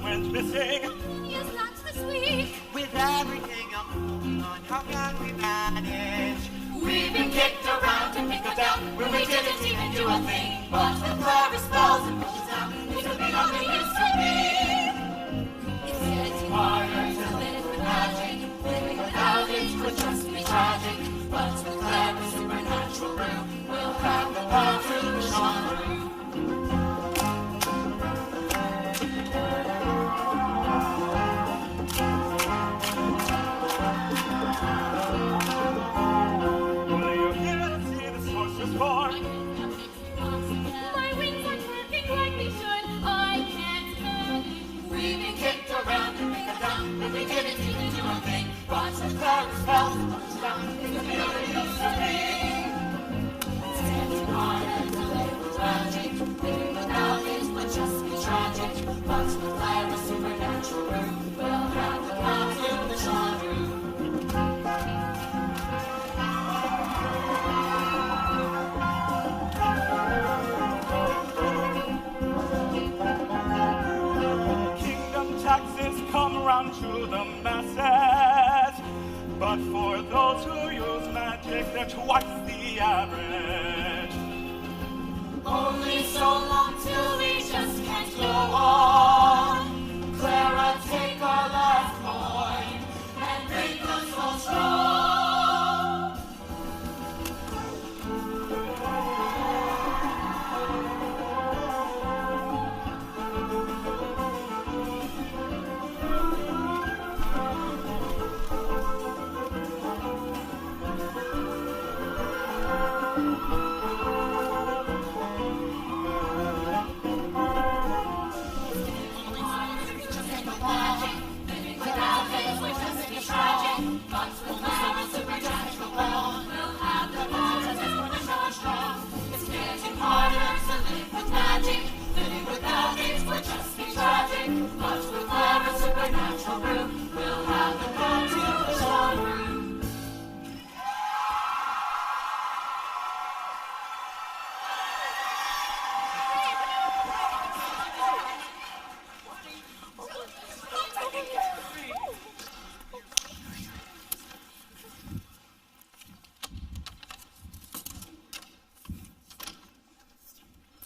went missing. Yes, not this week. With everything on, how can we manage? We've been kicked around and pickled out when we didn't even do a thing. But with clever spells and pushes out, things will be all they used to be. It's getting harder to live with magic. Living without it could just be tragic. But with clever supernatural brew, we'll have the power to push on through. Born. My wings aren't working like they should. I can't manage. We've been kicked around and picked down, but we didn't even do a thing. But with clever spells and pushes down, things will be all they used to be. It's getting harder to live with magic. Living without it would just be tragic. But with clever supernatural brew, we'll have the power to push on through. Taxes come round to the masses, but for those who use magic, they're twice the average. Only so long till we just can't go on. Clara, take our last coin and make us all strong.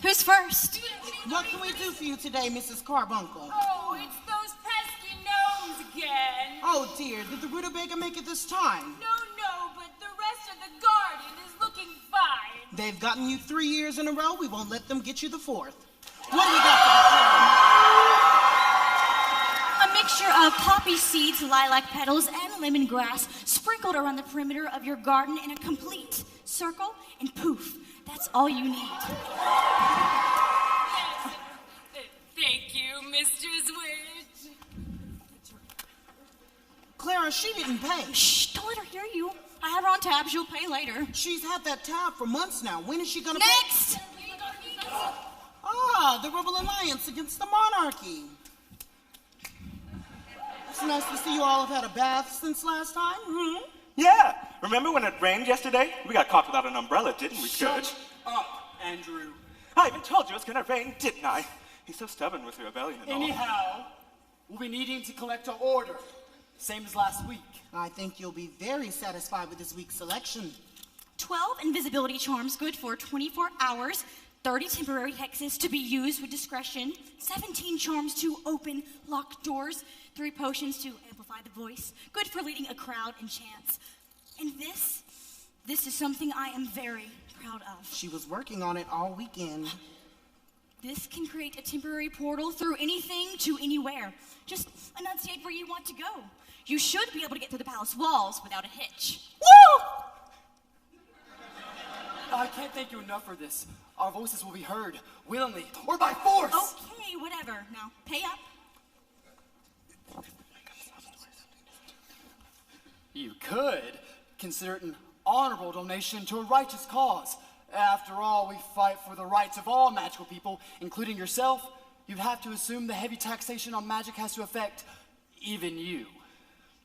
Who's first? What can we do for you today, Mrs. Carbuncle? Oh, it's those pesky gnomes again. Oh, dear. Did the rutabaga make it this time? No, but the rest of the garden is looking fine. They've gotten you 3 years in a row. We won't let them get you the 4th. What do we got for A mixture of poppy seeds, lilac petals, and lemongrass sprinkled around the perimeter of your garden in a complete circle, and poof, that's all you need. Thank you, Mistress Witch. Clara, she didn't pay. Shh, don't let her hear you. I have her on tab. She'll pay later. She's had that tab for months now. When is she gonna Next! pay? Ah, the Rebel Alliance against the monarchy. It's nice to see you all have had a bath since last time. Hmm? Yeah, remember when it rained yesterday? We got caught without an umbrella, didn't we, Church? Shut up, Andrew. I even told you it was gonna rain, didn't I? He's so stubborn with the rebellion and all. Anyhow, we'll be needing to collect our order. Same as last week. I think you'll be very satisfied with this week's selection. 12 invisibility charms good for 24 hours, 30 temporary hexes to be used with discretion, 17 charms to open locked doors, 3 potions to amplify the voice, good for leading a crowd in chants. And this is something I am very proud of. She was working on it all weekend. This can create a temporary portal through anything to anywhere. Just enunciate where you want to go. You should be able to get through the palace walls without a hitch. Woo! I can't thank you enough for this. Our voices will be heard, willingly, or by force! Okay, whatever. Now, pay up. You could consider it an honorable donation to a righteous cause. After all, we fight for the rights of all magical people, including yourself. You'd have to assume the heavy taxation on magic has to affect even you.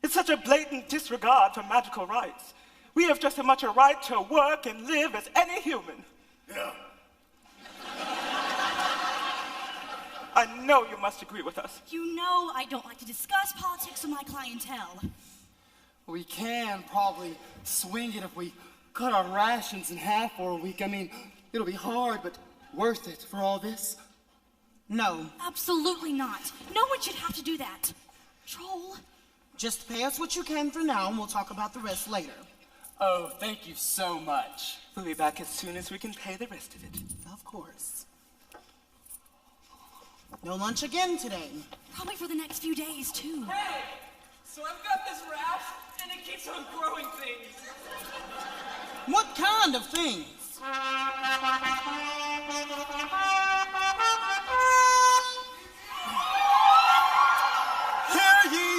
It's such a blatant disregard for magical rights. We have just as much a right to work and live as any human. Yeah. I know you must agree with us. You know I don't like to discuss politics with my clientele. We can probably swing it if we cut our rations in half for a week. I mean, it'll be hard, but worth it for all this. No, Absolutely not. No one should have to do that. Troll. just pay us what you can for now, and we'll talk about the rest later. Oh, thank you so much. We'll be back as soon as we can pay the rest of it. Of course. No lunch again today. Probably for the next few days, too. Hey! So I've got this rash, and it keeps on growing things. What kind of things?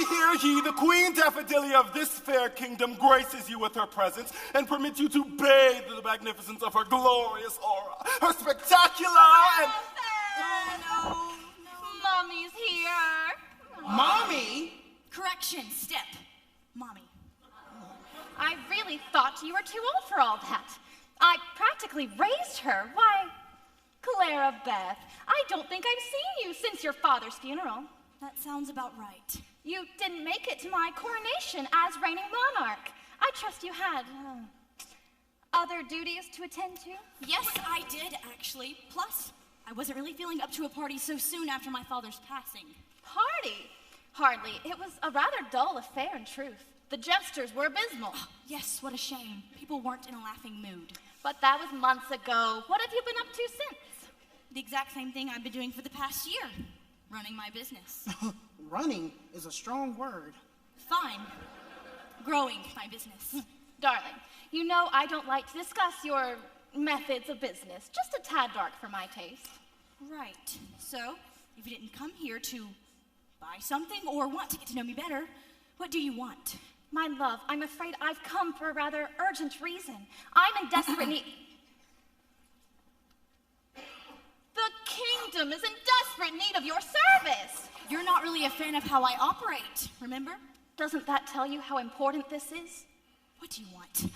Hear ye, the Queen Daffodilia of this fair kingdom graces you with her presence and permits you to bathe in the magnificence of her glorious aura, her spectacular and... Oh, no. Mommy's here. Mommy? Correction, step. Mommy. I really thought you were too old for all that. I practically raised her. Why, Clara Beth, I don't think I've seen you since your father's funeral. That sounds about right. You didn't make it to my coronation as reigning monarch. I trust you had other duties to attend to. Yes, I did, actually. Plus, I wasn't really feeling up to a party so soon after my father's passing. Party? Hardly. It was a rather dull affair, in truth. The jesters were abysmal. Yes, what a shame. People weren't in a laughing mood. But that was months ago. What have you been up to since? The exact same thing I've been doing for the past year. Running my business. Running is a strong word. Fine. Growing my business. Darling, you know I don't like to discuss your methods of business. Just a tad dark for my taste. Right. So, if you didn't come here to buy something or want to get to know me better, what do you want? My love, I'm afraid I've come for a rather urgent reason. I'm in desperate need... The kingdom is in desperate need of your service. You're not really a fan of how I operate, remember? Doesn't that tell you how important this is? What do you want?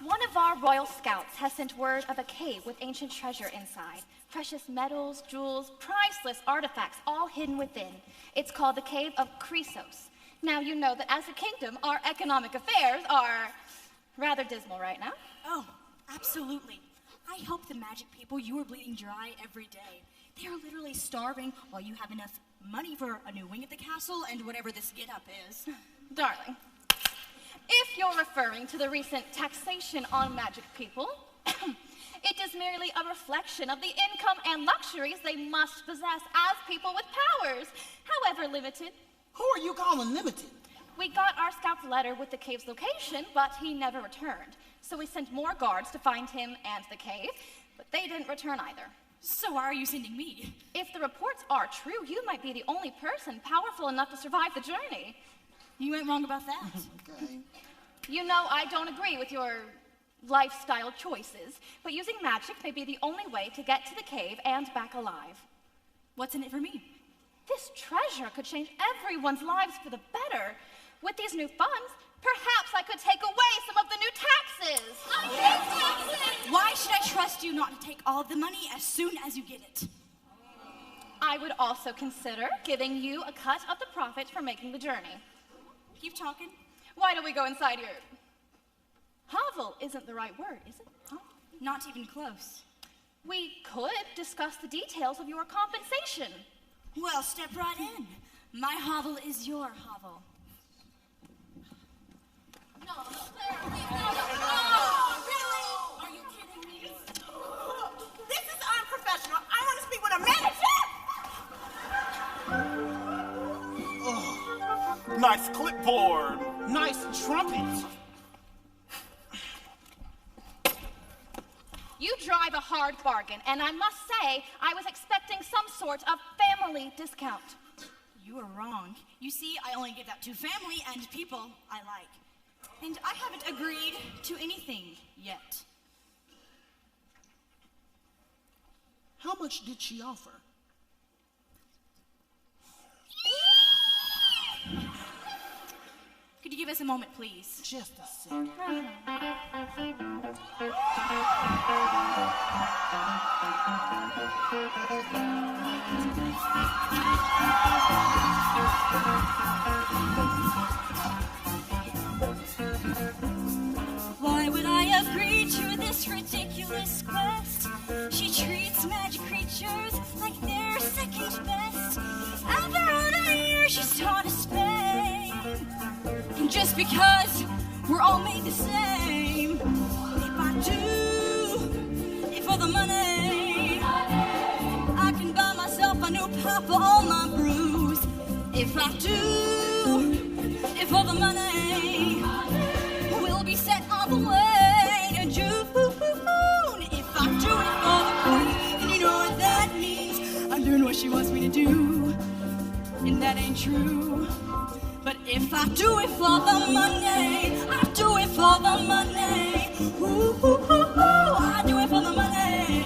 One of our royal scouts has sent word of a cave with ancient treasure inside. Precious metals, jewels, priceless artifacts, all hidden within. It's called the Cave of Chrysos. Now you know that as a kingdom, our economic affairs are rather dismal right now. Oh, absolutely. I help the magic people you are bleeding dry every day. They are literally starving while you have enough money for a new wing at the castle and whatever this get-up is. Darling, if you're referring to the recent taxation on magic people, it is merely a reflection of the income and luxuries they must possess as people with powers, however limited. Who are you calling limited? We got our scout's letter with the cave's location, but he never returned. So we sent more guards to find him and the cave, but they didn't return either. So why are you sending me? If the reports are true, you might be the only person powerful enough to survive the journey. You ain't wrong about that. Okay. You know, I don't agree with your lifestyle choices, but using magic may be the only way to get to the cave and back alive. What's in it for me? This treasure could change everyone's lives for the better. With these new funds, perhaps I could take away some of the new taxes. I hate taxes! Why should I trust you not to take all of the money as soon as you get it? I would also consider giving you a cut of the profit for making the journey. Keep talking. Why don't we go inside your... hovel isn't the right word, is it? Huh? Not even close. We could discuss the details of your compensation. Well, step right in. My hovel is your hovel. No, Really? Are you kidding me? This is unprofessional. I want to speak with a manager. Nice clipboard. Nice trumpet. You drive a hard bargain, and I must say, I was expecting some sort of family discount. You are wrong. You see, I only give that to family and people I like. And I haven't agreed to anything yet. How much did she offer? Could you give us a moment, please? Just a second. Why would I agree to this ridiculous quest? She treats magic creatures like they're second best. After all the years she's taught us Spain. And just because we're all made the same, if I do it for the money, I can buy myself a new pop for all my brews. If I do it for the money, we'll be set on the way to June. If I do it for the queen, then you know what that means. I'm doing what she wants me to do, and that ain't true. But if I do it for the money, I do it for the money. Ooh, ooh, ooh, ooh, I do it for the money.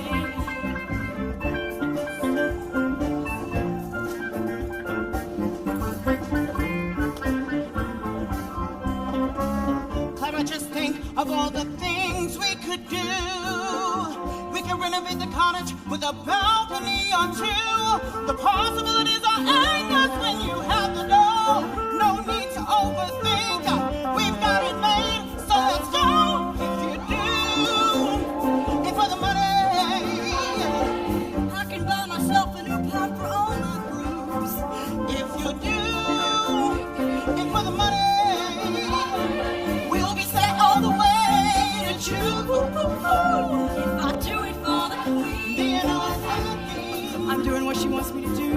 Clara, just think of all the things we could do. We could renovate the cottage with a balcony or two. The possibilities are endless when you have the dough. No need to overthink. We've got it made, so let's go. If you do it for the money, I can buy myself a new pot for all my brews. if you do it for the money, we'll be set all the way to June. If I do it for the queen, Do you know what that means? I'm doing what she wants me to do.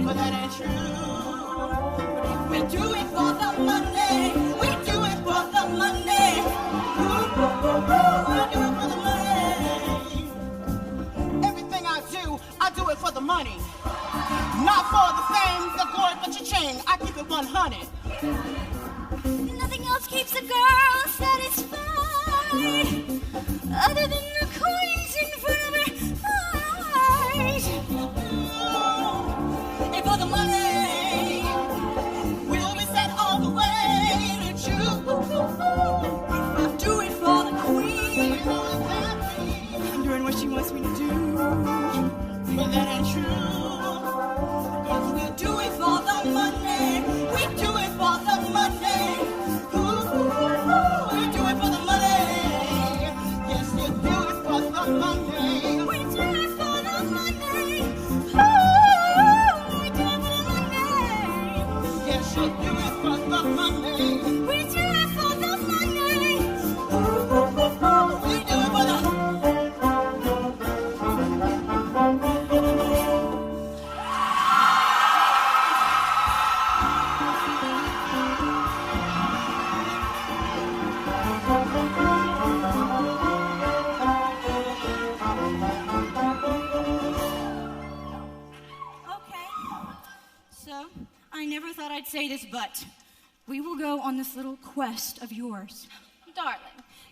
But that ain't true. We do it for the money. We do it for the money. Ooh, ooh, ooh, ooh, we do it for the money. Everything I do it for the money. Not for the fame, the glory, but your chain. I keep it 100. Nothing else keeps a girl satisfied other than the coins in front of her eyes. And for the money, We'll be set all the way to June. if I do it for the queen, You know what that means? I'm doing what she wants me to do. But that ain't true. If we do it for the money, We do it for the money. Ooh, ooh, ooh, ooh, we do it for the money. Yes, you do it for the money. we do it for the money. Ooh, we do it for the money. Yes, you do it for the money. We do it for the money. Ooh, ooh, ooh, ooh, we do it for the. Okay. So, I never thought I'd say this, but we will go on this little quest of yours. Darling,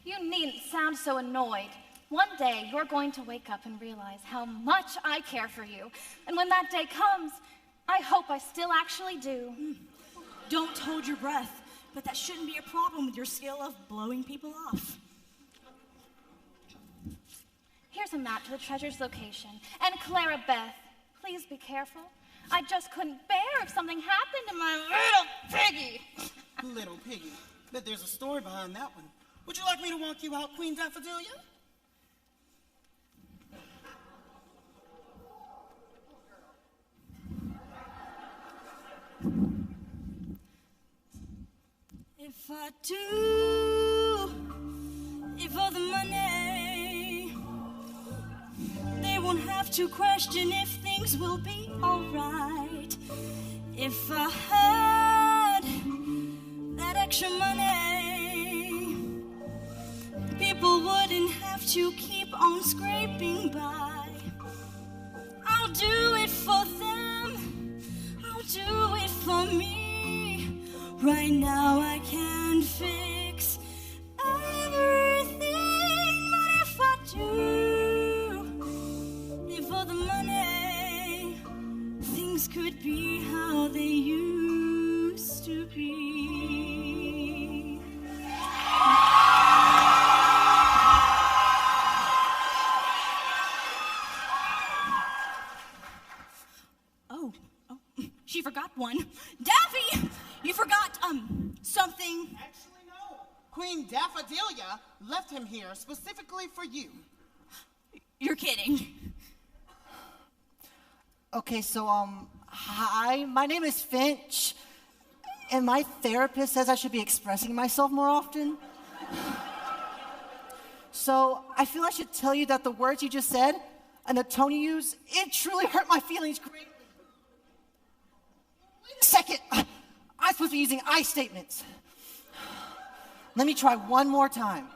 you needn't sound so annoyed. One day you're going to wake up and realize how much I care for you. And when that day comes, I hope I still actually do. Don't hold your breath, but that shouldn't be a problem with your skill of blowing people off. Here's a map to the treasure's location. And Clara Beth, please be careful. I just couldn't bear if something happened to my little piggy. Little piggy. Bet there's a story behind that one. Would you like me to walk you out, Queen Daffodilia? If I do it for the money, they won't have to question if things will be alright. If I had that extra money, people wouldn't have to keep on scraping by. I'll do it for them, I'll do it for me. Right now I can't fix everything, but if I do it for the money, things could be how they used to be. She forgot one. Daffy, you forgot, something. Actually, no. Queen Daffodilia left him here specifically for you. You're kidding. Okay, so, hi, my name is Finch, and my therapist says I should be expressing myself more often. So, I feel I should tell you that the words you just said and the tone you use, it truly hurt my feelings greatly. Wait a second. I'm supposed to be using I statements. Let me try one more time.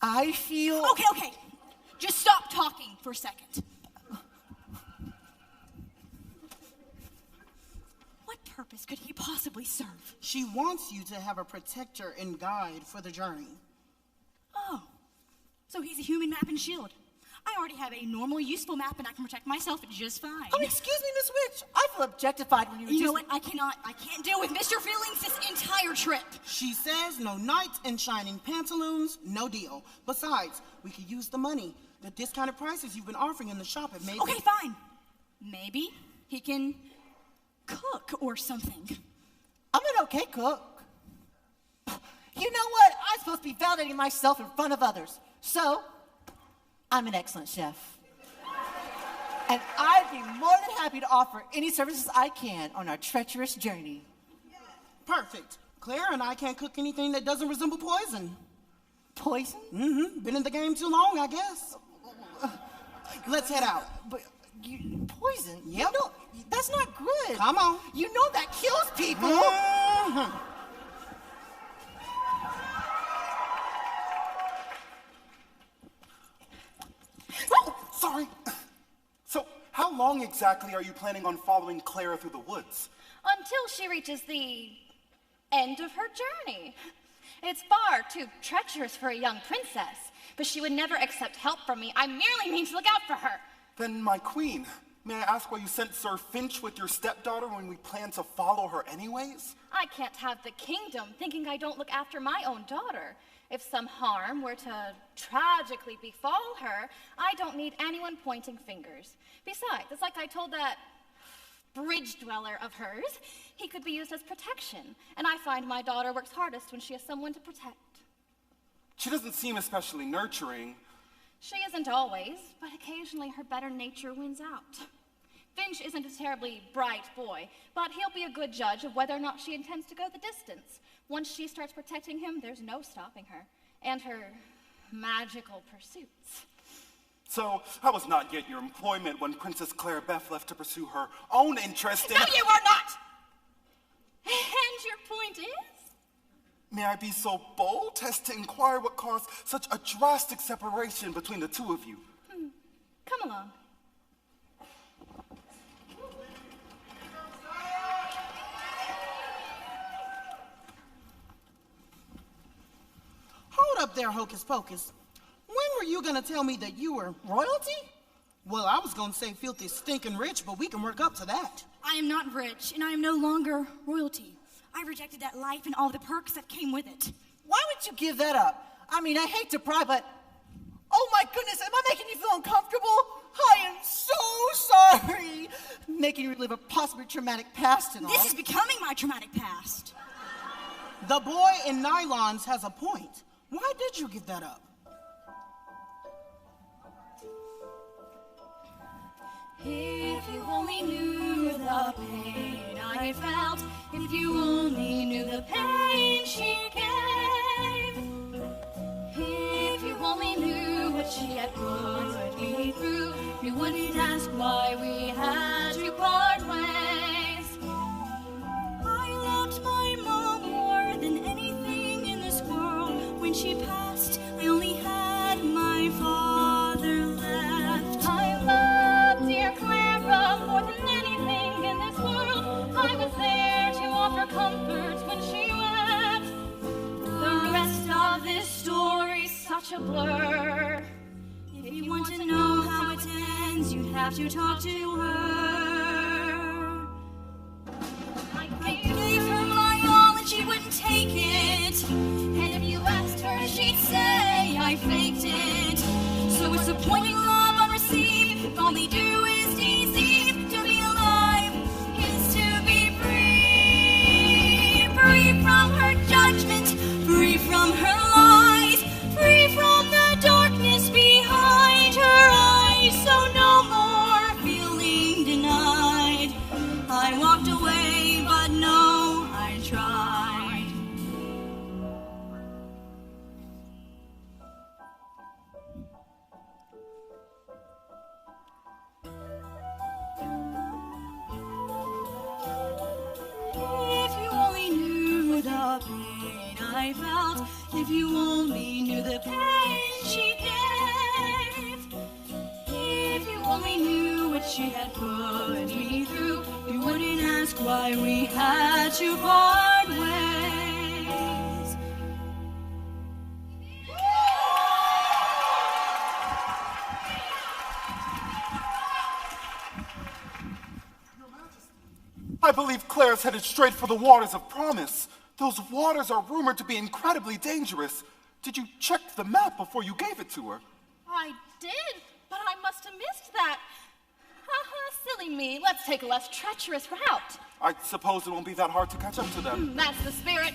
I feel... Okay. Just stop talking for a second. What purpose could he possibly serve? She wants you to have a protector and guide for the journey. Oh, so he's a human map and shield. I already have a normal, useful map, and I can protect myself just fine. Oh, excuse me, Miss Witch. I feel objectified when You know what? I can't deal with Mr. Feelings this entire trip. She says no knights in shining pantaloons, no deal. Besides, we could use the money. The discounted prices you've been offering in the shop have made... Okay, fine. Maybe he can cook or something. I'm an okay cook. You know what? I'm supposed to be validating myself in front of others. So, I'm an excellent chef. And I'd be more than happy to offer any services I can on our treacherous journey. Perfect. Claire and I can't cook anything that doesn't resemble poison. Poison? Mm-hmm. Been in the game too long, I guess. Let's head out. But poison? Yep. You know, that's not good. Come on. You know that kills people. Mm-hmm. Oh, sorry. So, how long exactly are you planning on following Clara through the woods? Until she reaches the end of her journey. It's far too treacherous for a young princess, but she would never accept help from me. I merely mean to look out for her. Then, my queen, may I ask why you sent Sir Finch with your stepdaughter when we plan to follow her anyways? I can't have the kingdom thinking I don't look after my own daughter. If some harm were to tragically befall her, I don't need anyone pointing fingers. Besides, it's like I told that bridge dweller of hers, he could be used as protection. And I find my daughter works hardest when she has someone to protect. She doesn't seem especially nurturing. She isn't always, but occasionally her better nature wins out. Finch isn't a terribly bright boy, but he'll be a good judge of whether or not she intends to go the distance. Once she starts protecting him, there's no stopping her. And her magical pursuits. So, I was not yet your employment when Princess Claire Beth left to pursue her own interest in... No, you are not! And your point is? May I be so bold as to inquire what caused such a drastic separation between the two of you? Come along. Hold up there, Hocus Pocus. When were you gonna tell me that you were royalty? Well, I was gonna say filthy, stinking rich, but we can work up to that. I am not rich, and I am no longer royalty. I rejected that life and all the perks that came with it. Why would you give that up? I mean, I hate to pry, but... Oh my goodness, am I making you feel uncomfortable? I am so sorry. Making you relive a possibly traumatic past and all. This is becoming my traumatic past. The boy in nylons has a point. Why did you give that up? If you only knew the pain I felt, if you only knew the pain she gave, if you only knew what she had put me through, you wouldn't ask why we had to part ways. I loved my mom more than anything in this world. When she passed, I only had my father left. I love dear Clara more than anything in this world. I was there to offer comfort when she wept. The rest of this story's such a blur. If you want to know how it ends, you'd have to talk to her. I gave her my all and she wouldn't take it. And if you asked her, she'd say I faked it. So it's appointing love unreceived, If all they do is deceive, to be alive is to be free. Free from her judgment, free from her lies, free from the darkness behind her eyes. So no more feeling denied. I walked away, but no, I tried. If you only knew the pain I felt, if you only knew the pain she gave, if you only knew what she had put me through, you wouldn't ask why we had to part ways. I believe Claire's headed straight for the waters of promise. Those waters are rumored to be incredibly dangerous. Did you check the map before you gave it to her? I did, but I must have missed that. Haha, silly me. Let's take a less treacherous route. I suppose it won't be that hard to catch up to them. That's the spirit.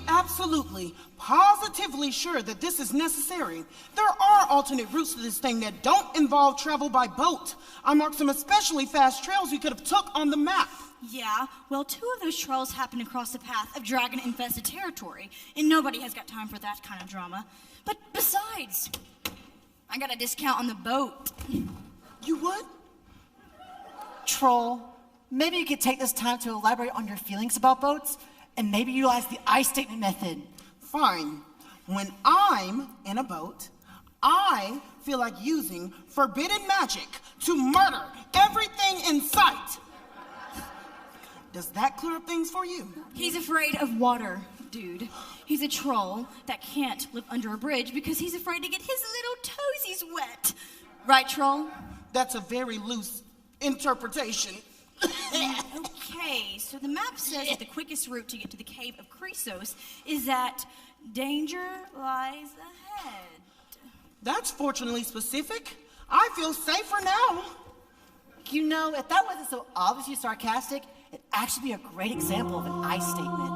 Absolutely, positively sure that this is necessary. There are alternate routes to this thing that don't involve travel by boat. I marked some especially fast trails we could have took on the map. Yeah, well, 2 of those trails happen across the path of dragon-infested territory, and nobody has got time for that kind of drama. But besides, I got a discount on the boat. You would? Troll, maybe you could take this time to elaborate on your feelings about boats, and maybe utilize the I statement method. Fine. When I'm in a boat, I feel like using forbidden magic to murder everything in sight. Does that clear up things for you? He's afraid of water, dude. He's a troll that can't live under a bridge because he's afraid to get his little toesies wet. Right, troll? That's a very loose interpretation. Okay, so the map says that the quickest route to get to the cave of Chrysos is that danger lies ahead. That's fortunately specific. I feel safer now. You know, if that wasn't so obviously sarcastic, it'd actually be a great example of an I statement.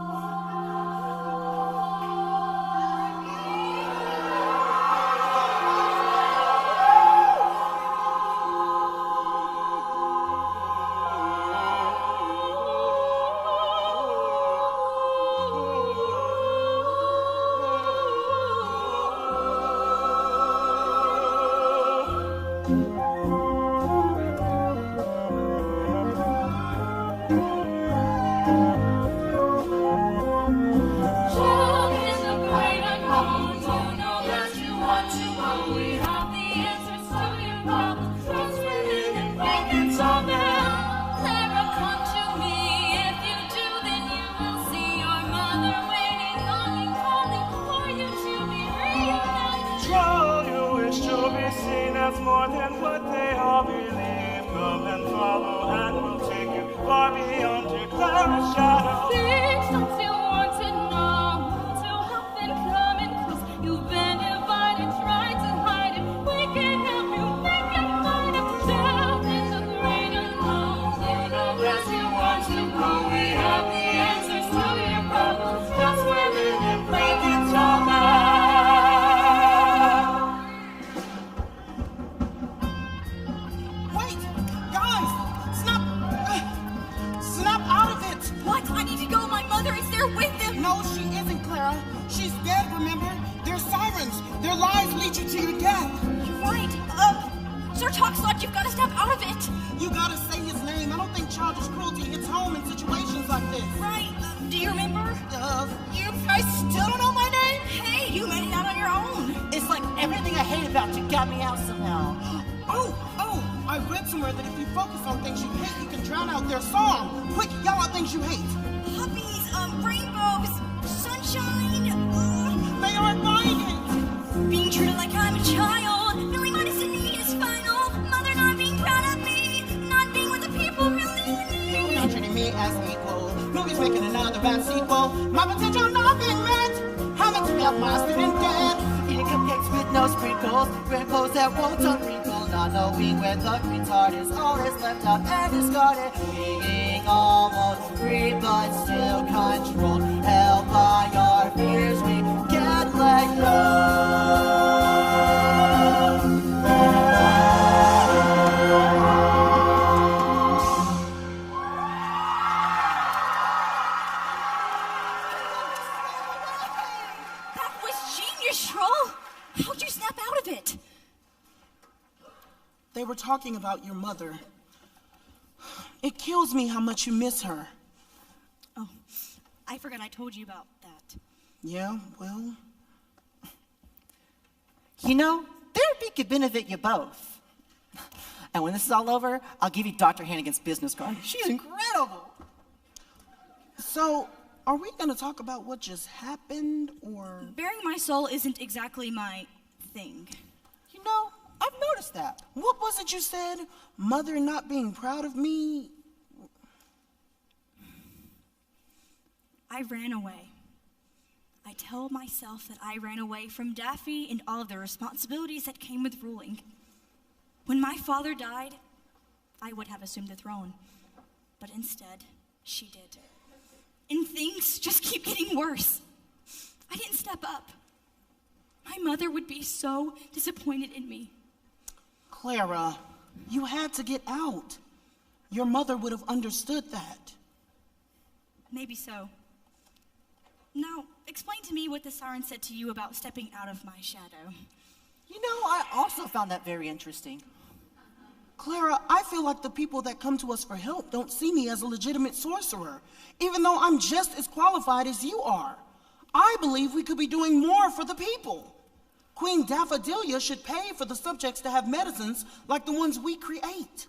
More than what they all believe. Come and follow, and we'll take you far beyond your clouded shadow. Things that you want to know, to help them coming close. You've been divided, tried to hide it. We can help you, we can find it. Down in the great unknown, you know that you want to go. We have the answers to your problems. That's where living and breaking all that. No, she isn't, Clara. She's dead, remember? They're sirens. Their lies lead you to your death. You're right. Sir Toxlot, you've got to step out of it. You gotta say his name. I don't think childish cruelty hits home in situations like this. Right. Do you remember? You guys still don't know my name? Hey, you made it out on your own. It's like everything I hate about about you got me out somehow. Oh, I read somewhere that if you focus on things you hate, you can drown out their song. Quick, yell out things you hate. Puppies, rainbows, sunshine. They aren't buying it. Being treated like I'm a child, knowing my destiny is final. Mother not being proud of me, not being what the people really need. People not treating me as equal. Movies making another bad sequel. My potential not being met. Having to pay off my student debt. Eating cupcakes with no sprinkles, wearing clothes that won't unwrinkle, not knowing where the green heart is, all that's left out and discarded. Being almost free but still controlled, held by our fears, we can't let go. That was genius, Troll. How'd you snap out of it? They were talking about your mother. It kills me how much you miss her. Oh, I forgot I told you about that. Yeah, well, You know, therapy could benefit you both. And when this is all over, I'll give you Dr. Hannigan's business card. She's incredible. so are we gonna talk about what just happened, or? Bearing my soul isn't exactly my thing. You know, I've noticed that. What was it you said? Mother not being proud of me? I ran away. I tell myself that I ran away from Daffy and all of the responsibilities that came with ruling. When my father died, I would have assumed the throne. But instead, she did. And things just keep getting worse. I didn't step up. My mother would be so disappointed in me. Clara, you had to get out. Your mother would have understood that. Maybe so. Now, explain to me what the siren said to you about stepping out of my shadow. You know, I also found that very interesting. Clara, I feel like the people that come to us for help don't see me as a legitimate sorcerer, even though I'm just as qualified as you are. I believe we could be doing more for the people. Queen Daffodilia should pay for the subjects to have medicines like the ones we create.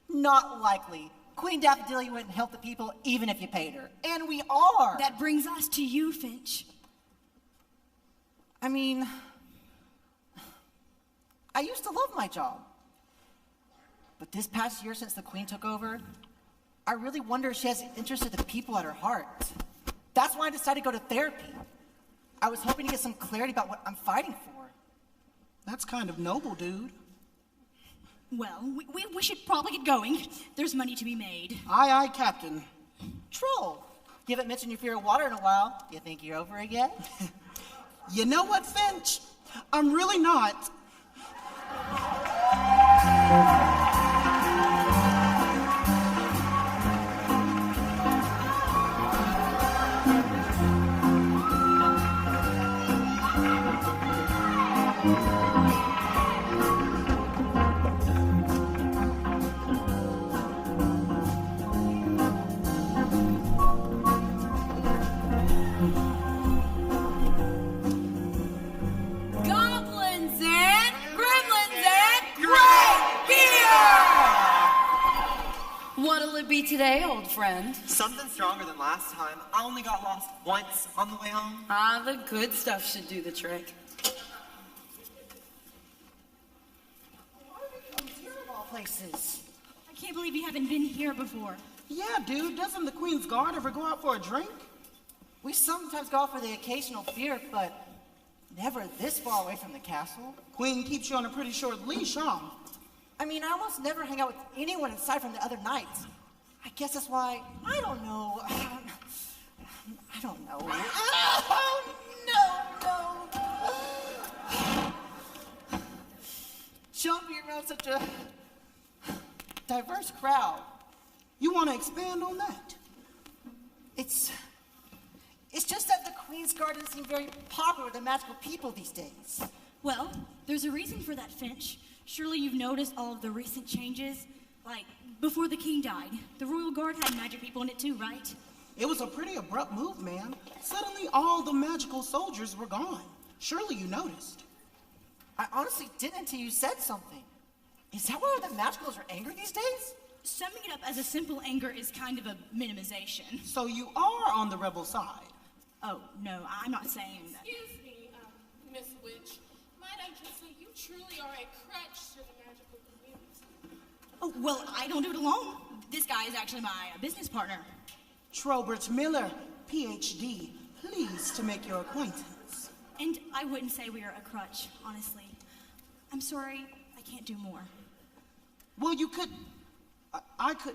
Not likely. Queen Daffodilia wouldn't help the people even if you paid her. And we are. That brings us to you, Finch. I mean, I used to love my job. But this past year since the Queen took over, I really wonder if she has interest in the people at her heart. That's why I decided to go to therapy. I was hoping to get some clarity about what I'm fighting for. That's kind of noble, dude. Well, we should probably get going. There's money to be made. Aye, aye, Captain. Troll, you haven't mentioned your fear of water in a while. You think you're over it yet? You know what, Finch? I'm really not. Goblins and gremlins and great beer! What'll it be today, old friend? Something stronger than last time. I only got lost once on the way home. Ah, the good stuff should do the trick. Of all places. I can't believe you haven't been here before. Yeah, dude, doesn't the Queen's Guard ever go out for a drink? We sometimes go out for the occasional beer, but never this far away from the castle. Queen keeps you on a pretty short leash, huh? I mean, I almost never hang out with anyone aside from the other nights. I guess that's why, I don't know. I don't know. Oh, no. Shouldn't be around such a diverse crowd. You want to expand on that? It's just that the Queen's Guard doesn't seem very popular with the magical people these days. Well, there's a reason for that, Finch. Surely you've noticed all of the recent changes. Like, before the king died, the Royal Guard had magic people in it too, right? It was a pretty abrupt move, man. Suddenly all the magical soldiers were gone. Surely you noticed. I honestly didn't until you said something. Is that why the magicals are angry these days? Summing it up as a simple anger is kind of a minimization. So you are on the rebel side. Oh, no, I'm not saying that. Excuse me, Miss Witch. Might I just say you truly are a crutch to the magical community. Oh, well, I don't do it alone. This guy is actually my business partner. Trowbridge Miller, PhD. Pleased to make your acquaintance. And I wouldn't say we are a crutch, honestly. I'm sorry, I can't do more. Well, you could... I could...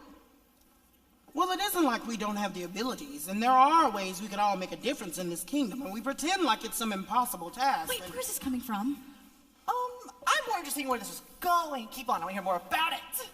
Well, it isn't like we don't have the abilities, and there are ways we could all make a difference in this kingdom, and we pretend like it's some impossible task. Wait, where's this coming from? I'm more interested in where this is going. Keep on, I want to hear more about it.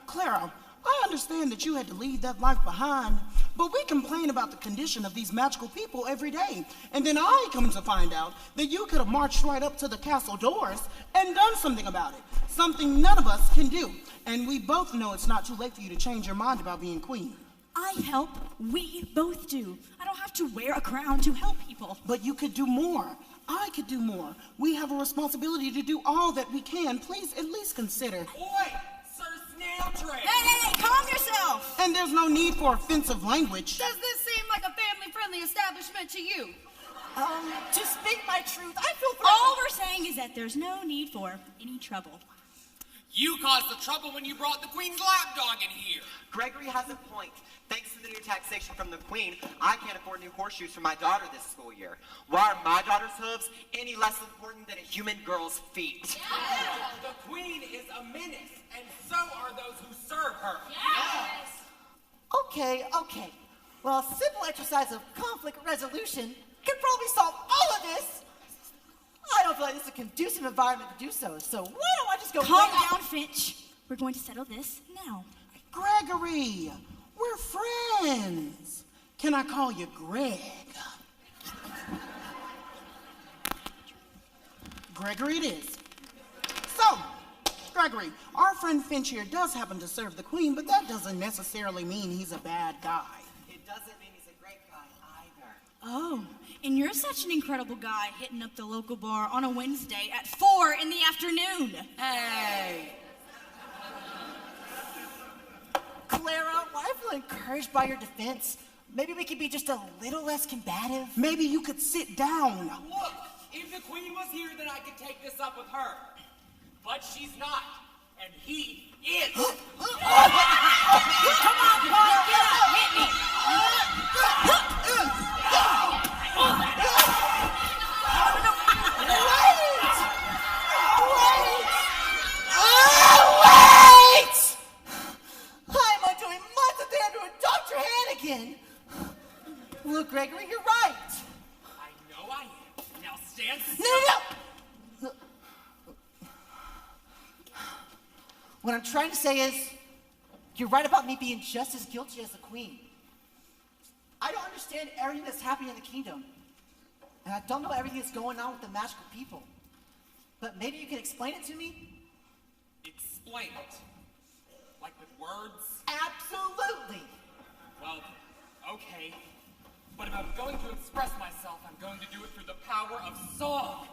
Clara, I understand that you had to leave that life behind, but we complain about the condition of these magical people every day. And then I come to find out that you could have marched right up to the castle doors and done something about it. Something none of us can do. And we both know it's not too late for you to change your mind about being queen. I help. We both do. I don't have to wear a crown to help people. But you could do more. I could do more. We have a responsibility to do all that we can. Please at least consider. Oi! Sir Snail Trail! Hey, calm yourself! And there's no need for offensive language. Does this seem like a family-friendly establishment to you? To speak my truth, I feel All we're saying is that there's no need for any trouble. You caused the trouble when you brought the Queen's lapdog in here. Gregory has a point. Thanks to the new taxation from the Queen, I can't afford new horseshoes for my daughter this school year. Why are my daughter's hooves any less important than a human girl's feet? Yeah. The Queen is a menace, and so are those who serve her. Yes! Okay. Well, a simple exercise of conflict resolution could probably solve all of this. I don't feel like this is a conducive environment to do so, so why don't I just go... Calm down, Finch. We're going to settle this now. Gregory, we're friends. Can I call you Greg? Gregory it is. So, Gregory, our friend Finch here does happen to serve the Queen, but that doesn't necessarily mean he's a bad guy. It doesn't mean he's a great guy either. Oh, and you're such an incredible guy hitting up the local bar on a Wednesday at 4 in the afternoon. Hey! Clara, well, I feel encouraged by your defense. Maybe we could be just a little less combative. Maybe you could sit down. Look, if the Queen was here, then I could take this up with her. But she's not, and he is. Come on, boy, get up, hit me. Look, Gregory, you're right. I know I am. Now stand still. No. What I'm trying to say is, you're right about me being just as guilty as the Queen. I don't understand everything that's happening in the kingdom. And I don't know everything that's going on with the magical people. But maybe you can explain it to me? Explain it. Like with words? Absolutely. Well, okay. But if I'm going to express myself, I'm going to do it through the power of song.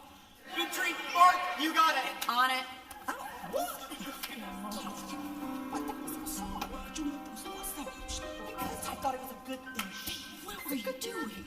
Victory, Mark, you got it. On it. Because I thought it was a good thing. What were you doing?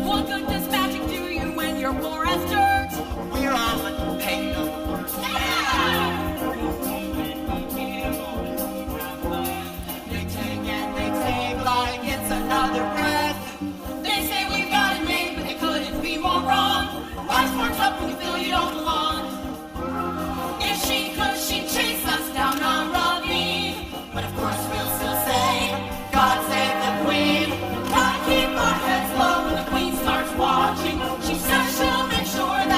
What good does magic do you when you're poor as dirt? We're all in pain of the worst. They take and they take like it's another breath. They say we've got it made, but they couldn't be more wrong. Life's more tough when you feel you don't belong. If she could, she'd chase us down our ravine. But of course we'll still say, God save the Queen. Gotta keep our heads low when the Queen starts watching. She says she'll make sure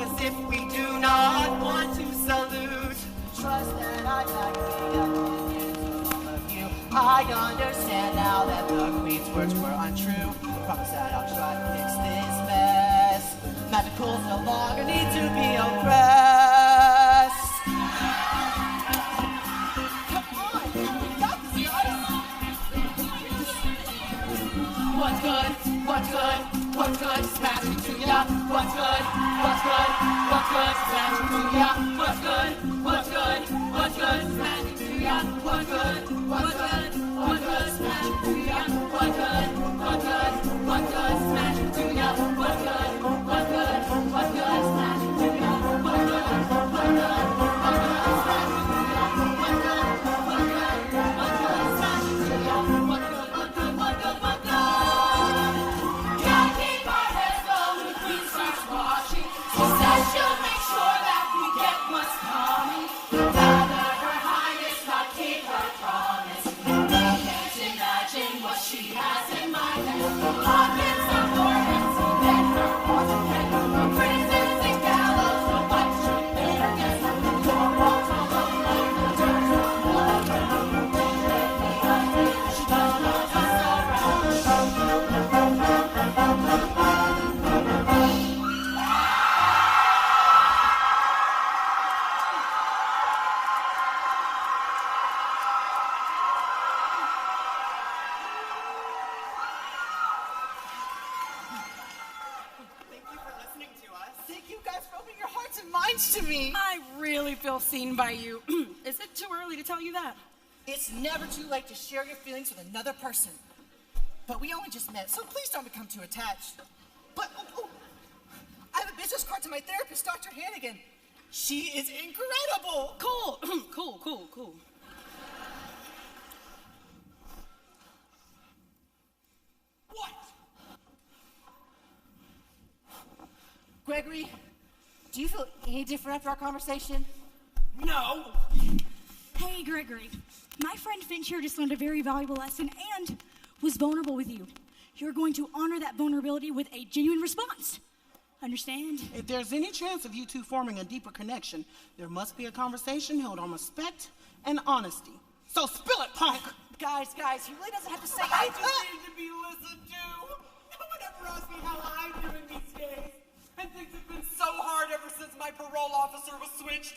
as if we do not want to salute. Trust that I like the opinions of all of you. I understand now that the Queen's words were untrue. Promise that I'll try to fix this mess. Magicals no longer need to be oppressed. Come on, we got this, guys. What's good? What's good? What's good? Smashing to ya. What's good? What's good? What's good? Smashing to ya. What's good? What's good? What's good? Smashing to ya. What's good? What's good? What's good? Smashing to ya. What's good? What's good? What's good? Smashing to ya. What's good? What's good? What's good? Smashing to ya. What's good? What's good? What's good? Smashing to ya. What's good? What's good? What's good? Smashing to ya. What's good? What's good? What's good? What's good? Gotta keep our heads low when the Queen starts watching. She says she'll make sure that we get what's coming. Rather her highness not keep her promise. I can't imagine what she has in mind. Pockets of ornaments and then her awesome head. Prisons and gallows, no white should better guess. Your walls all look like the dirt on the ground. She does not us around. Thank you for listening to us. Thank you guys for opening your hearts and minds to me. I really feel seen by you. Is it too early to tell you that? It's never too late to share your feelings with another person. But we only just met, so please don't become too attached. But, I have a business card to my therapist, Dr. Hannigan. She is incredible. Cool. cool. What? Gregory, do you feel any different after our conversation? No. Hey, Gregory. My friend Finch here just learned a very valuable lesson and was vulnerable with you. You're going to honor that vulnerability with a genuine response. Understand? If there's any chance of you two forming a deeper connection, there must be a conversation held on respect and honesty. So spill it, punk! Guys, he really doesn't have to say I anything. just need to be listened to. No one ever asks me how I'm doing these days. And things have been so hard ever since my parole officer was switched.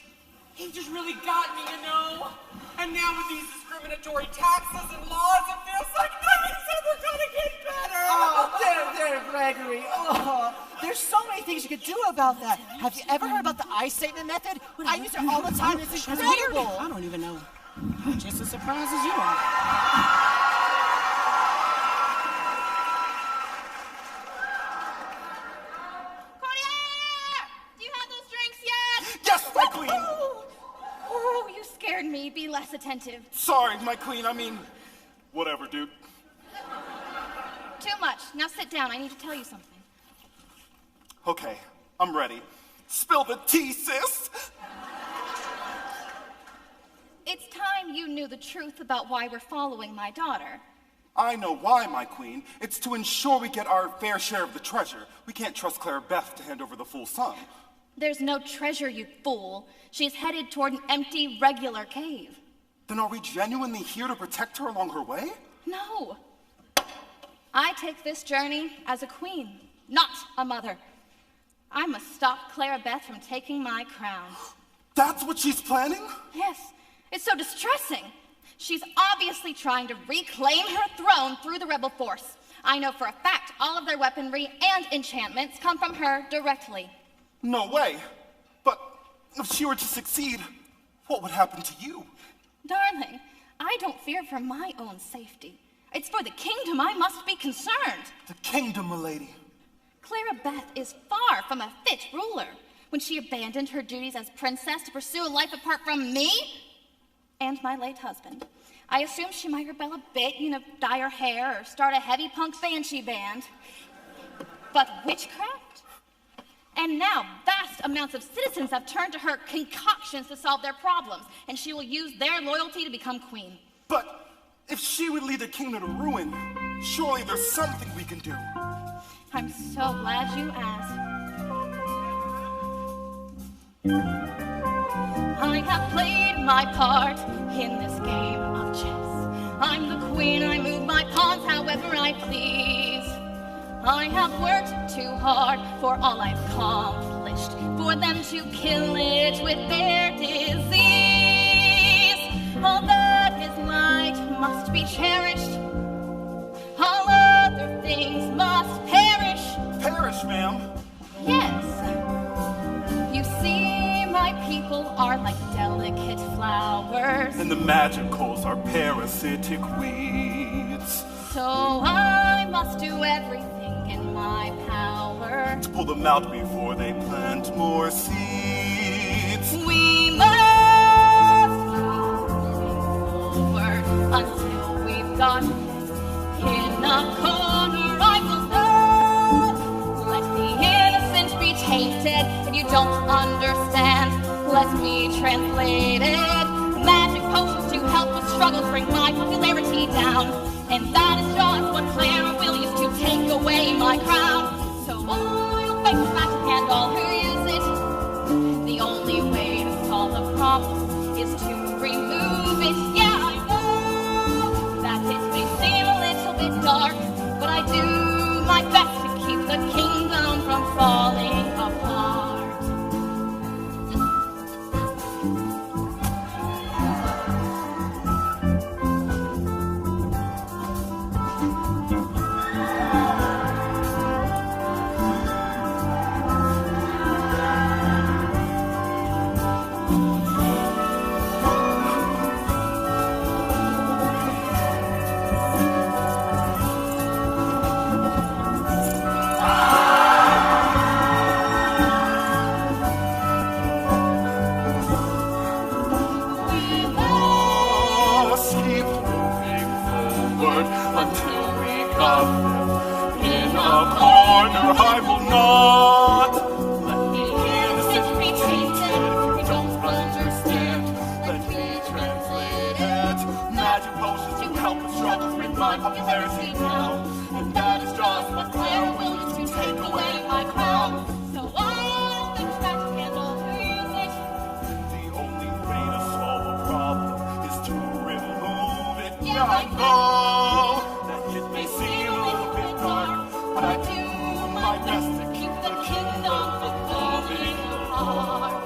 He just really got me, you know? And now with these discriminatory taxes and laws, it feels like nothing's ever gonna get better. Oh, there, Gregory. Oh, there's so many things you could do about that. Have you ever heard about the I statement method? I use it all the time. It's incredible. I don't even know. I'm just as surprised as you are. You scared me. Be less attentive. Sorry, my queen, I mean, whatever, dude. Too much. Now sit down. I need to tell you something. Okay, I'm ready. Spill the tea, sis! It's time you knew the truth about why we're following my daughter. I know why, my queen. It's to ensure we get our fair share of the treasure. We can't trust Clara Beth to hand over the full sum. There's no treasure, you fool. She's headed toward an empty, regular cave. Then are we genuinely here to protect her along her way? No. I take this journey as a queen, not a mother. I must stop Clara Beth from taking my crown. That's what she's planning? Yes. It's so distressing. She's obviously trying to reclaim her throne through the rebel force. I know for a fact all of their weaponry and enchantments come from her directly. No way. But if she were to succeed, what would happen to you? Darling, I don't fear for my own safety. It's for the kingdom I must be concerned. The kingdom, milady. Clara Beth is far from a fit ruler. When she abandoned her duties as princess to pursue a life apart from me and my late husband, I assumed she might rebel a bit, dye her hair or start a heavy punk banshee band. But witchcraft? And now vast amounts of citizens have turned to her concoctions to solve their problems, and she will use their loyalty to become queen. But if she would lead the kingdom to ruin, surely there's something we can do. I'm so glad you asked. I have played my part in this game of chess. I'm the queen, I move my pawns however I please. I have worked too hard for all I've accomplished, for them to kill it with their disease. All that is might must be cherished. All other things must perish. Perish, ma'am? Yes. You see, my people are like delicate flowers. And the magicals are parasitic weeds. So I must do everything in my power to pull them out before they plant more seeds. We must keep forward until we've got in a corner. I will not let the innocent be tainted. If you don't understand, let me translate it. Magic potions to help with struggles bring my popularity down. And that is just what Claire will use to take away my crown. So I'll fake the magic and all who use it. The only way to solve the problem is to remove it. Yeah, I know that it may seem a little bit dark, but I do my best to keep the kingdom from falling apart. I will not let the innocent be tainted. If you don't understand, let me translate it. Magic potions to help with struggles bring my popularity down. And that is just what Claire will use to take away my crown. So I'll fix magic and all who use it. The only way to solve a problem is to remove it. Yeah, I know that it may seem a little bit dark, but I do my best to keep the kingdom from falling apart.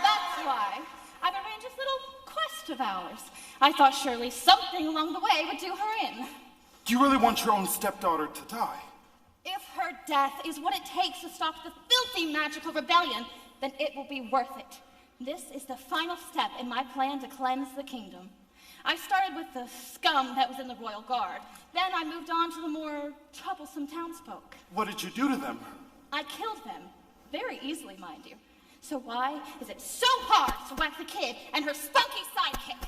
That's why I've arranged this little quest of ours. I thought surely something along the way would do her in. Do you really want your own stepdaughter to die? If her death is what it takes to stop the filthy magical rebellion, then it will be worth it. This is the final step in my plan to cleanse the kingdom. I started with the scum that was in the royal guard. Then I moved on to the more troublesome townsfolk. What did you do to them? I killed them. Very easily, mind you. So why is it so hard to whack the kid and her spunky sidekick?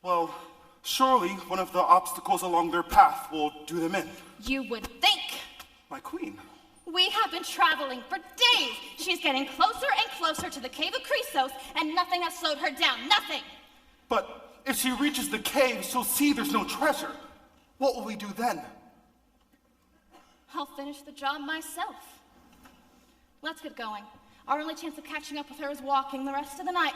Well, surely one of the obstacles along their path will do them in. You would think. My queen. We have been traveling for days. She's getting closer and closer to the cave of Chrysos, and nothing has slowed her down. Nothing. But if she reaches the cave, she'll see there's no treasure. What will we do then? I'll finish the job myself. Let's get going. Our only chance of catching up with her is walking the rest of the night.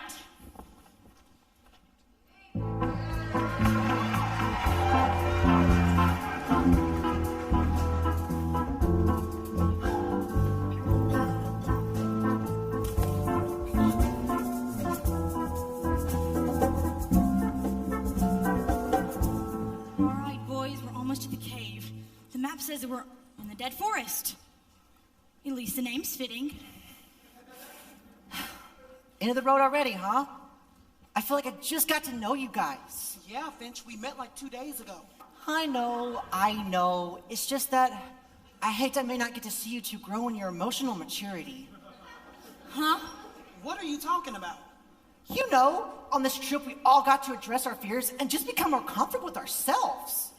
To the cave. The map says that we're in the dead forest. At least the name's fitting. End of the road already, huh? I feel like I just got to know you guys. Yeah, Finch, we met like 2 days ago. I know. It's just that I hate I may not get to see you two grow in your emotional maturity. Huh? What are you talking about? You know, on this trip we all got to address our fears and just become more comfortable with ourselves.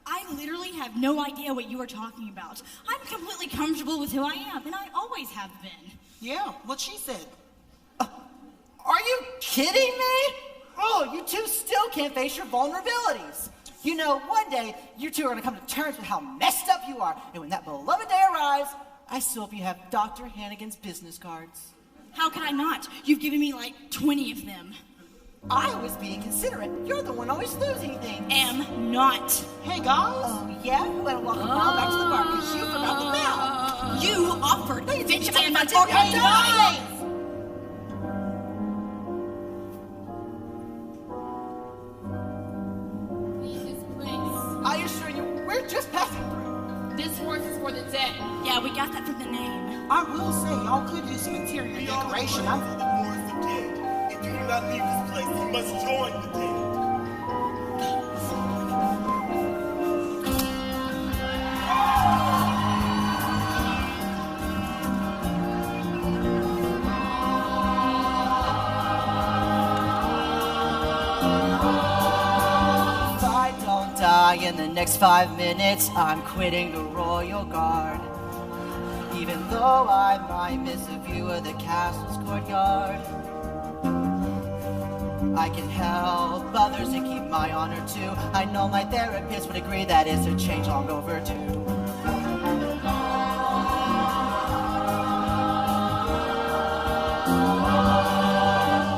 I literally have no idea what you are talking about. I'm completely comfortable with who I am, and I always have been. Yeah, what she said. Are you kidding me? Oh, you two still can't face your vulnerabilities. You know, one day, you two are gonna come to terms with how messed up you are. And when that beloved day arrives, I still hope you have Dr. Hannigan's business cards. How could I not? You've given me like 20 of them. I was being considerate. You're the one always losing things. Am not. Hey, guys. Oh, yeah? Well, welcome on back to the bar, because you forgot the bell. You offered. Bitch, Hey, I'm not guys! Leave this place. I assure you, we're just passing through. This horse is for the dead. Yeah, we got that from the name. I will say, y'all could use some interior decoration. The war is the dead. If you do not leave this place, you must join the dead. If I don't die in the next 5 minutes, I'm quitting the Royal Guard. Even though I might miss a view of the castle's courtyard, I can help others and keep my honor too. I know my therapist would agree that is a change long overdue.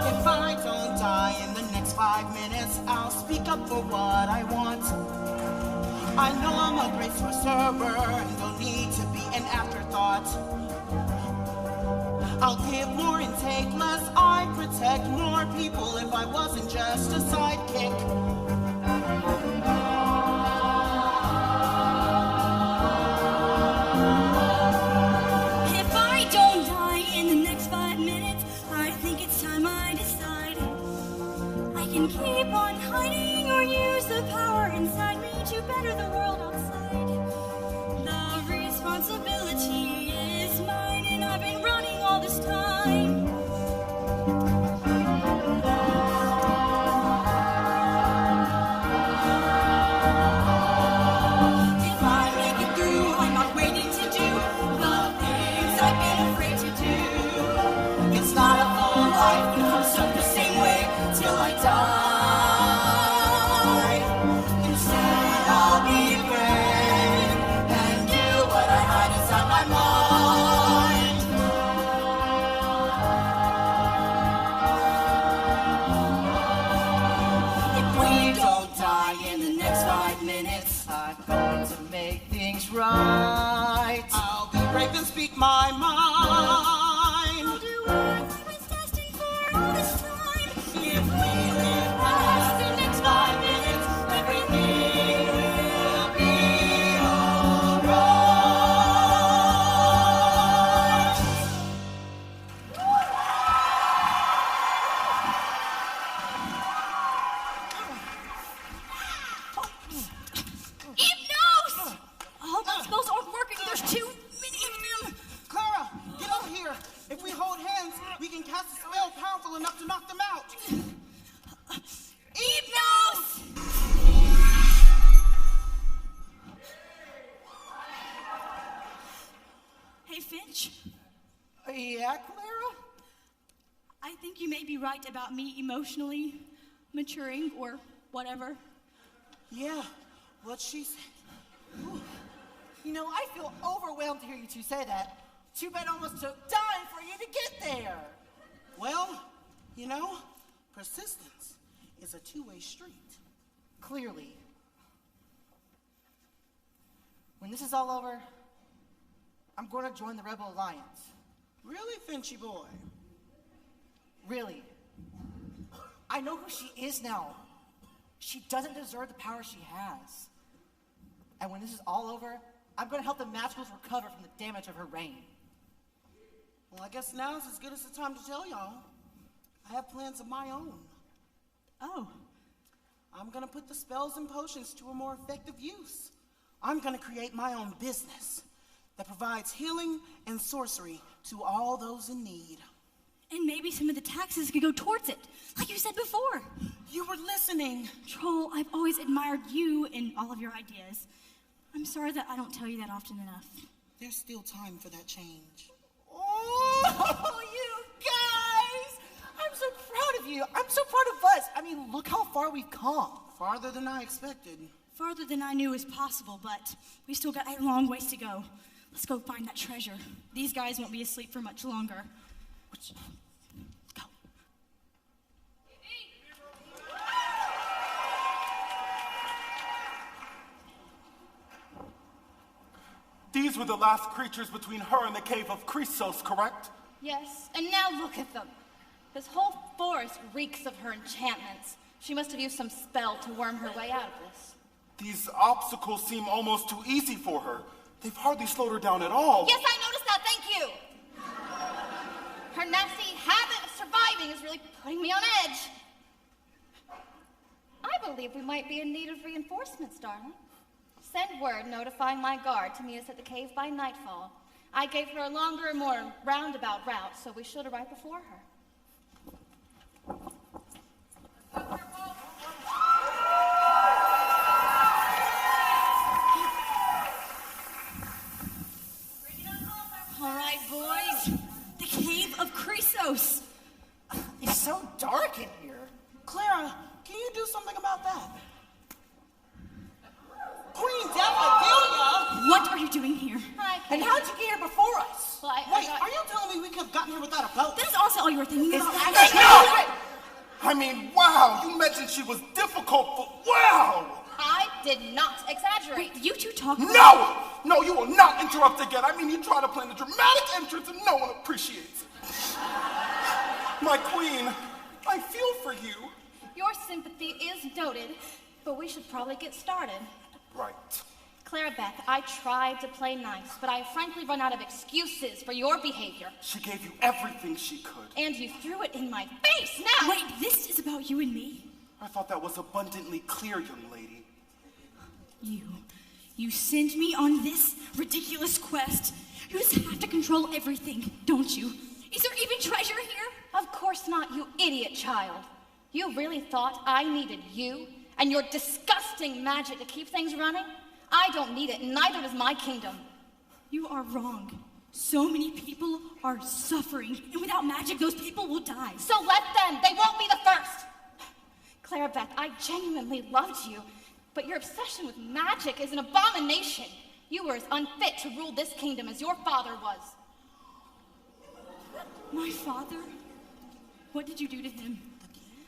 If I don't die in the next 5 minutes, I'll speak up for what I want. I know I'm a great sorcerer and don't need to be an afterthought. I'll give more and take less. I'd protect more people if I wasn't just a sidekick. If I don't die in the next 5 minutes, I think it's time I decide. I can keep on hiding or use the power inside me to better the world outside. The responsibility is mine, and I've been running all this time. If I make it through, I'm not waiting to do the things I've been afraid to do. It's not a full life, but I'm stuck the same way till I die. Instead, I'll be brave and do what I hide inside my mind. If we don't die in the next 5 minutes, I'm going to make things right. I'll be brave and speak my mind. I'll do what I was destined for all this time. If we live past the next 5 minutes, everything will be alright. Hypnos! Oh, my spells aren't working. There's too many of them. Clara, get over here. If we hold hands, we can cast a spell powerful enough to knock them out. Hypnos! Hey, Finch. Yeah, Clara? I think you may be right about me emotionally maturing or whatever. Yeah, what she said. You know, I feel overwhelmed to hear you two say that. Too bad it almost took time for you to get there. Well, you know, persistence is a two-way street. Clearly. When this is all over, I'm going to join the Rebel Alliance. Really, Finchy boy? Really. I know who she is now. She doesn't deserve the power she has. And when this is all over, I'm going to help the Magicals recover from the damage of her reign. Well, I guess now's as good as the time to tell y'all. I have plans of my own. Oh. I'm gonna put the spells and potions to a more effective use. I'm gonna create my own business that provides healing and sorcery to all those in need. And maybe some of the taxes could go towards it, like you said before. You were listening. Troll, I've always admired you and all of your ideas. I'm sorry that I don't tell you that often enough. There's still time for that change. Oh, you guys! I'm so proud of of you. I'm so proud of us. I mean, look how far we've come. Farther than I expected. Farther than I knew was possible, but we still got a long ways to go. Let's go find that treasure. These guys won't be asleep for much longer. Let's go. These were the last creatures between her and the cave of Chrysos, correct? Yes, and now look at them. This whole forest reeks of her enchantments. She must have used some spell to worm her way out of this. These obstacles seem almost too easy for her. They've hardly slowed her down at all. Yes, I noticed that, thank you! Her nasty habit of surviving is really putting me on edge. I believe we might be in need of reinforcements, darling. Send word notifying my guard to meet us at the cave by nightfall. I gave her a longer and more roundabout route, so we should arrive before her. All right, boys. The cave of Chrysos. It's so dark in here. Clara, can you do something about that? Queen Daffodilla! What are you doing here? Hi, And how'd you get here before us? Well, Wait, are you telling me we could have gotten here without a boat? That is also all you were thinking about. I mean, wow, you mentioned she was difficult, but wow! I did not exaggerate. Wait, you two talk. No, you will not interrupt again. I mean, you try to plan a dramatic entrance and no one appreciates it. My queen, I feel for you. Your sympathy is noted, but we should probably get started. Right. Clara Beth, I tried to play nice, but I frankly run out of excuses for your behavior. She gave you everything she could. And you threw it in my face now! Wait, this is about you and me? I thought that was abundantly clear, young lady. You sent me on this ridiculous quest. You just have to control everything, don't you? Is there even treasure here? Of course not, you idiot child. You really thought I needed you and your disgusting magic to keep things running? I don't need it, and neither does my kingdom. You are wrong. So many people are suffering, and without magic, those people will die. So let them. They won't be the first. Clara Beth, I genuinely loved you, but your obsession with magic is an abomination. You were as unfit to rule this kingdom as your father was. My father? What did you do to him?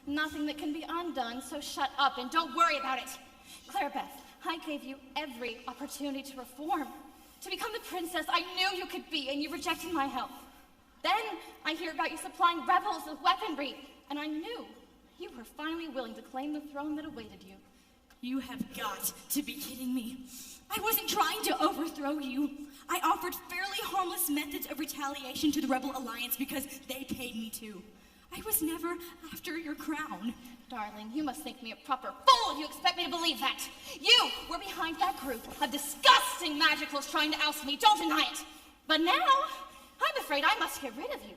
Nothing that can be undone, so shut up and don't worry about it. Clara Beth, I gave you every opportunity to reform, to become the princess I knew you could be, and you rejected my help. Then I hear about you supplying rebels with weaponry, and I knew you were finally willing to claim the throne that awaited you. You have got to be kidding me. I wasn't trying to overthrow you. I offered fairly harmless methods of retaliation to the Rebel Alliance because they paid me to. I was never after your crown. Darling, you must think me a proper fool if you expect me to believe that. You were behind that group of disgusting magicals trying to oust me. Don't deny it. But now, I'm afraid I must get rid of you.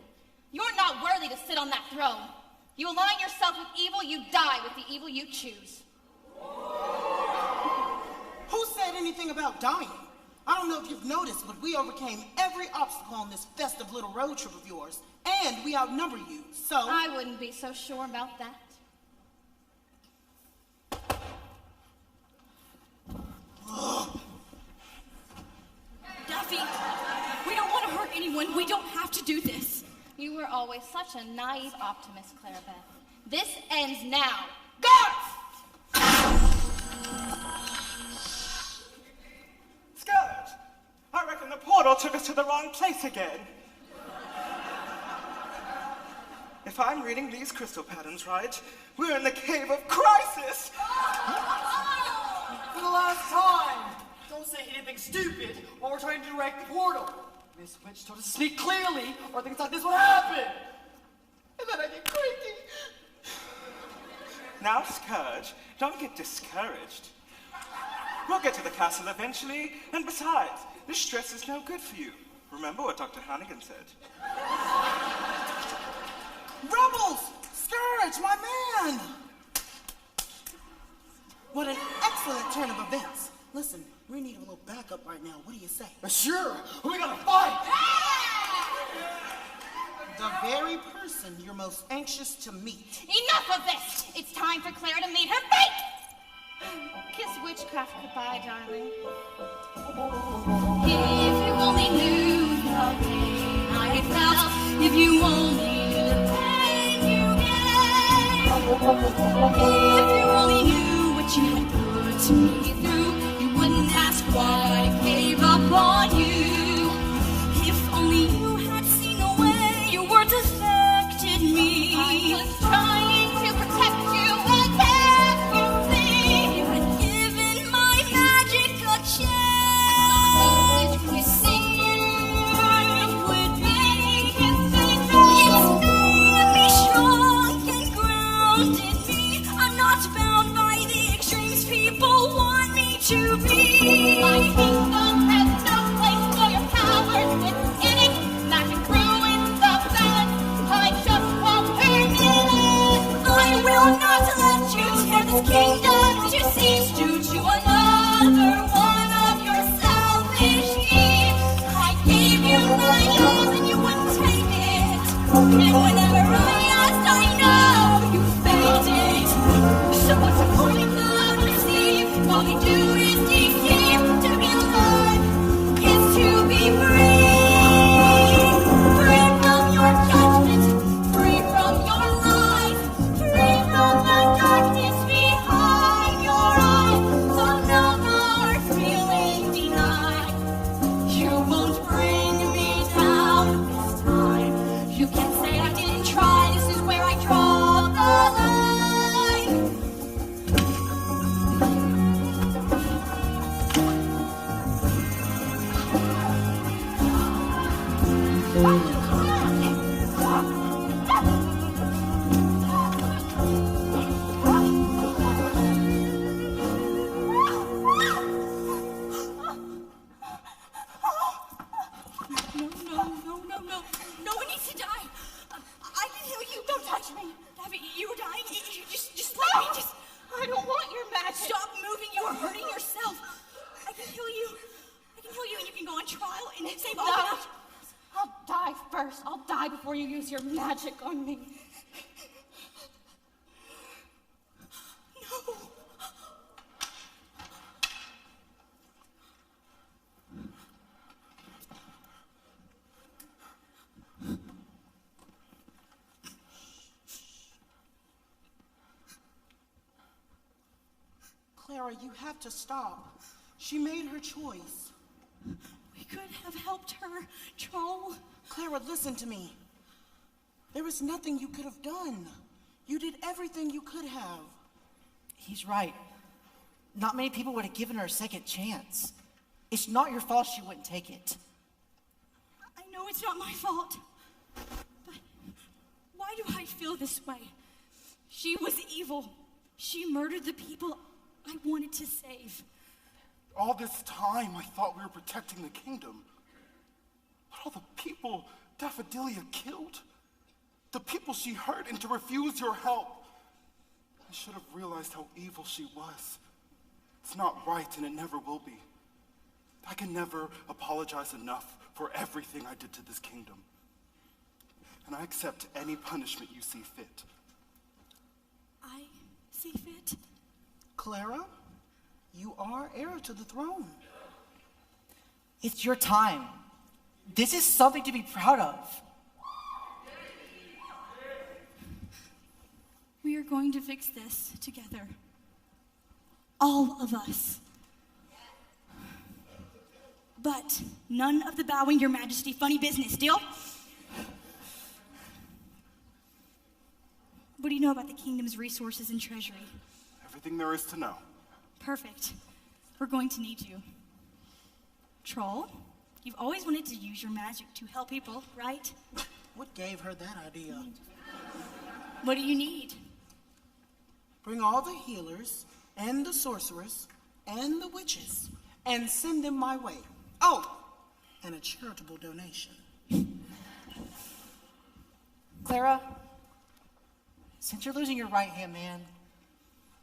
You're not worthy to sit on that throne. You align yourself with evil, you die with the evil you choose. Who said anything about dying? I don't know if you've noticed, but we overcame every obstacle on this festive little road trip of yours, and we outnumber you, so... I wouldn't be so sure about that. Duffy, we don't want to hurt anyone. We don't have to do this. You were always such a naive optimist, Clara Beth. This ends now. Guards! Scourge, I reckon the portal took us to the wrong place again. If I'm reading these crystal patterns right, we're in the cave of crisis. For the last time, don't say anything stupid while we're trying to direct the portal. Miss Witch told us to speak clearly, or things like this would happen. And then I get cranky. Now, Scourge, don't get discouraged. We'll get to the castle eventually, and besides, this stress is no good for you. Remember what Dr. Hannigan said. Rebels! Scourge, my man! What an excellent turn of events. Listen, we need a little backup right now. What do you say? Sure, we gotta fight! The very person you're most anxious to meet. Enough of this! It's time for Clara to meet her fate! Kiss witchcraft goodbye, darling. If you only knew the pain I felt, if you only knew the pain you gave, if you only knew what you had put me through, you wouldn't ask why I gave up on you. If only you had seen the way your words affected me. I was trying to protect you and can't you see? You had given my magic a chance. You see, It would make it It's made me strong and grounded me. I'm not bound by the extremes people want me to be. My kingdom has no place for your powers. It's in it. Magic ruins the balance. I just won't permit it. I will not let you tear this kingdom to seize due to another one of your selfish needs. I gave you my all and you wouldn't take it. And whenever I asked, I know you faked it. So what's the point of deceive? All we do is deceive. To be alive is to be free. Free from your judgment, free from your lies, free from the darkness behind your eyes. So no more feeling denied. You won't bring me down this time. You can say I didn't try. This is where I draw the line. No one needs to die. I can heal you. Don't touch me. Abby, you were dying. You just let me. Just. I don't want your magic. Stop moving. You are hurting yourself. I can heal you. And you can go on trial and save all No. of us. I'll die first. I'll die before you use your magic on me. No. Clara, you have to stop. She made her choice. We could have helped her, Troll. Clara, listen to me. There is nothing you could have done. You did everything you could have. He's right. Not many people would have given her a second chance. It's not your fault she wouldn't take it. I know it's not my fault. But why do I feel this way? She was evil. She murdered the people I wanted to save. All this time, I thought we were protecting the kingdom. But all the people Daffodilia killed, the people she hurt, and to refuse your help. I should have realized how evil she was. It's not right, and it never will be. I can never apologize enough for everything I did to this kingdom. And I accept any punishment you see fit. I see fit. Clara, you are heir to the throne. It's your time. This is something to be proud of. We are going to fix this together. All of us. But none of the bowing your majesty funny business, deal? What do you know about the kingdom's resources and treasury? Everything there is to know. Perfect. We're going to need you. Troll, you've always wanted to use your magic to help people, right? What gave her that idea? What do you need? Bring all the healers and the sorcerers and the witches and send them my way. Oh, and a charitable donation. Clara, since you're losing your right-hand man,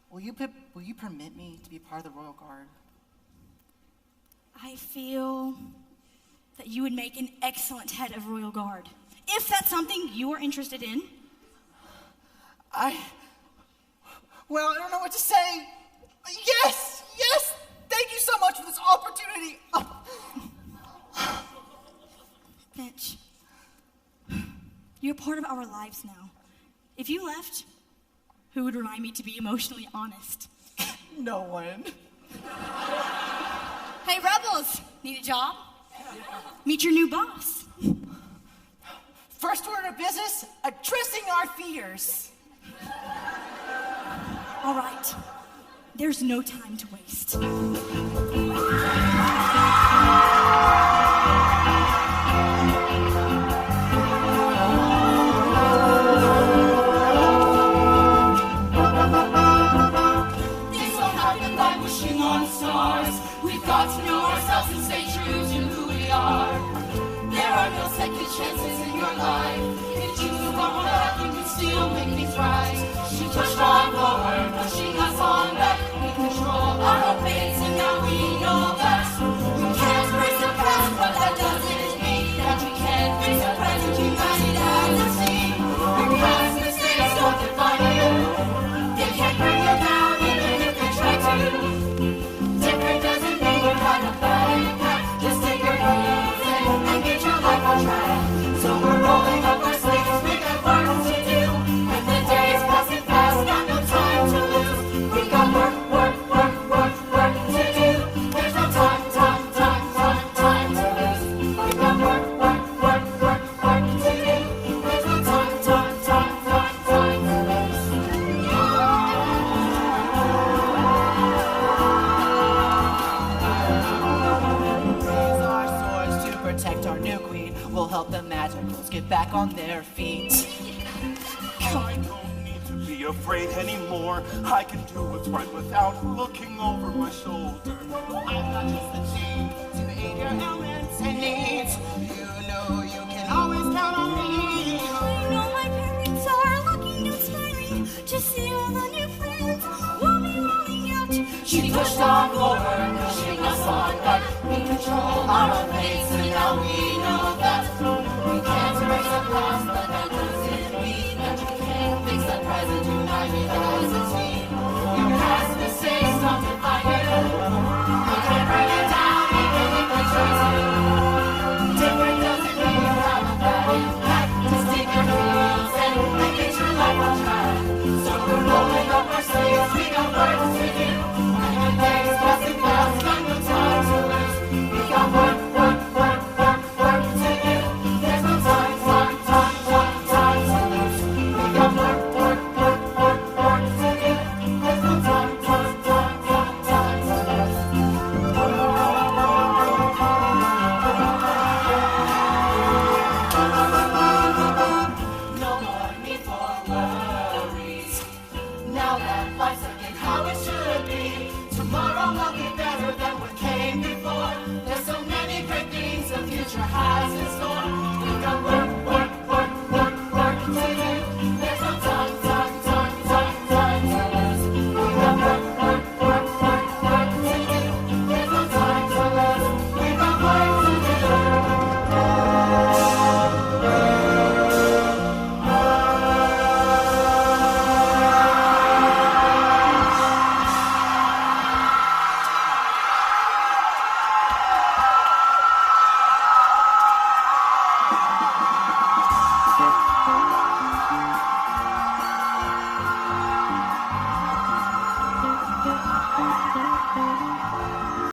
will you permit me to be part of the Royal Guard? I feel that you would make an excellent head of Royal Guard. if that's something you are interested in. Well, I don't know what to say. Yes! Yes! Thank you so much for this opportunity. Mitch, you're part of our lives now. If you left, who would remind me to be emotionally honest? No one. Hey, rebels, need a job? Meet your new boss. First order of business, addressing our fears. All right, there's no time to waste. We've got to know ourselves and stay true to who we are. There are no second chances in your life. If you move on back, you can still make things right. She pushed on forward, pushing us on back. We control our own fates, and now we know that we can't erase the past, but that doesn't mean that we can't face the present. United as a team, your past mistakes don't define you. They can't bring you down, even if they try to. Different doesn't mean you had a bad impact. Just take your heels and get your life on track. So we're rolling up our sleeves, we got work to do. And the days passing fast, got no time to lose. We got work to do. There's no time to lose. We got work to do. There's no time to lose. Protect our new queen. We'll help the magicals get back on their feet. I don't need to be afraid anymore. I can do what's right without looking over my shoulder. I'm not just the chain to aid your ailments and needs. You know you can always count on me. I know my parents are looking and smiling to see all the new friends we'll be rolling out. She pushed on forward, pushing us on back. We control our own pace, and now we know that we can't erase the past, but that doesn't mean that we can't fix the present. United as a team, your past mistakes don't define you. They can't bring you down, even if they try to. Different doesn't mean you have a bad impact. Just take your heels and get your life on track. So we're rolling up our sleeves, we got work to do. And the days passing fast, got no time to lose. We got work to do. There's no time to lose. We got work to do. There's no time to lose. No more need for worries. Now that life's again how it should